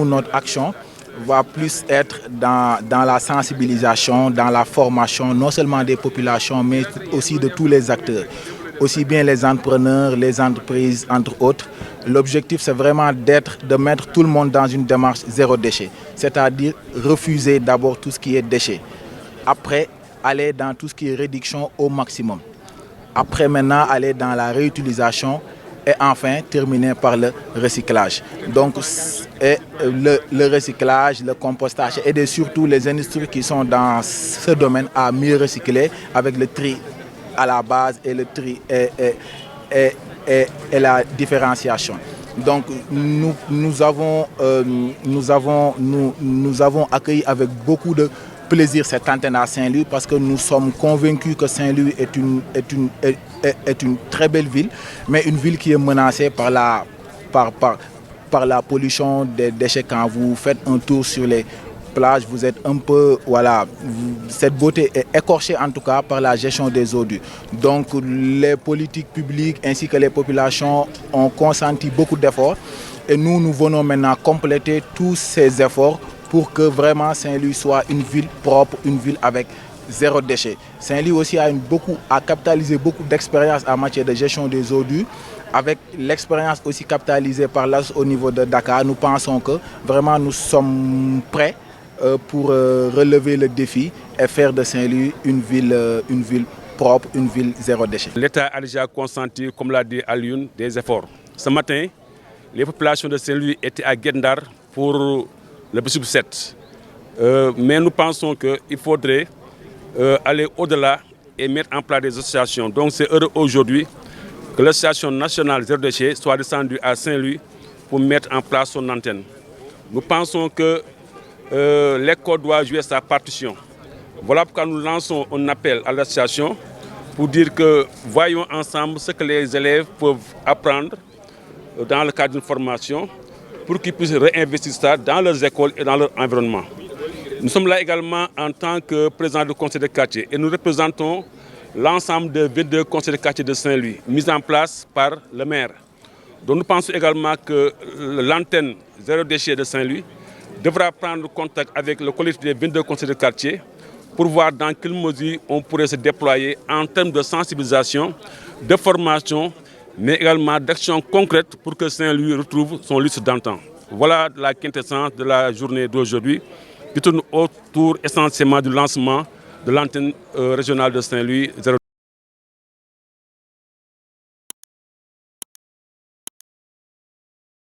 Notre action va plus être dans la sensibilisation, dans la formation, non seulement des populations, mais aussi de tous les acteurs, aussi bien les entrepreneurs, les entreprises, entre autres. L'objectif, c'est vraiment de mettre tout le monde dans une démarche zéro déchet, c'est-à-dire refuser d'abord tout ce qui est déchet. Après, aller dans tout ce qui est réduction au maximum. Après, maintenant, aller dans la réutilisation et enfin terminer par le recyclage. Donc, le recyclage, le compostage et surtout les industries qui sont dans ce domaine à mieux recycler avec le tri à la base et le tri et la différenciation. Donc nous avons accueilli avec beaucoup de plaisir cette antenne à Saint-Louis parce que nous sommes convaincus que Saint-Louis est une très belle ville, mais une ville qui est menacée par la pollution des déchets. Quand vous faites un tour sur les plages, vous êtes un peu, voilà, cette beauté est écorchée en tout cas par la gestion des ordures. Donc les politiques publiques ainsi que les populations ont consenti beaucoup d'efforts et nous venons maintenant compléter tous ces efforts pour que vraiment Saint-Louis soit une ville propre, une ville avec zéro déchet. Saint-Louis aussi a capitalisé beaucoup d'expérience en matière de gestion des ordures. Avec l'expérience aussi capitalisée par l'AS au niveau de Dakar, nous pensons que vraiment nous sommes prêts pour relever le défi et faire de Saint-Louis une ville propre, une ville zéro déchet. L'État a déjà consenti, comme l'a dit Alioune, des efforts. Ce matin, les populations de Saint-Louis étaient à Guet-Ndar pour le Bissoup 7. Mais nous pensons qu'il faudrait aller au-delà et mettre en place des associations. Donc c'est heureux aujourd'hui que l'association nationale zéro déchet soit descendue à Saint-Louis pour mettre en place son antenne. Nous pensons que l'école doit jouer sa partition. Voilà pourquoi nous lançons un appel à l'association pour dire que voyons ensemble ce que les élèves peuvent apprendre dans le cadre d'une formation pour qu'ils puissent réinvestir ça dans leurs écoles et dans leur environnement. Nous sommes là également en tant que président du conseil de quartier et nous représentons l'ensemble des 22 conseils de quartier de Saint-Louis, mis en place par le maire. Donc nous pensons également que l'antenne zéro déchet de Saint-Louis devra prendre contact avec le collectif des 22 conseils de quartier pour voir dans quelle mesure on pourrait se déployer en termes de sensibilisation, de formation, mais également d'actions concrètes pour que Saint-Louis retrouve son lustre d'antan. Voilà la quintessence de la journée d'aujourd'hui qui tourne autour essentiellement du lancement de l'antenne régionale de Saint-Louis.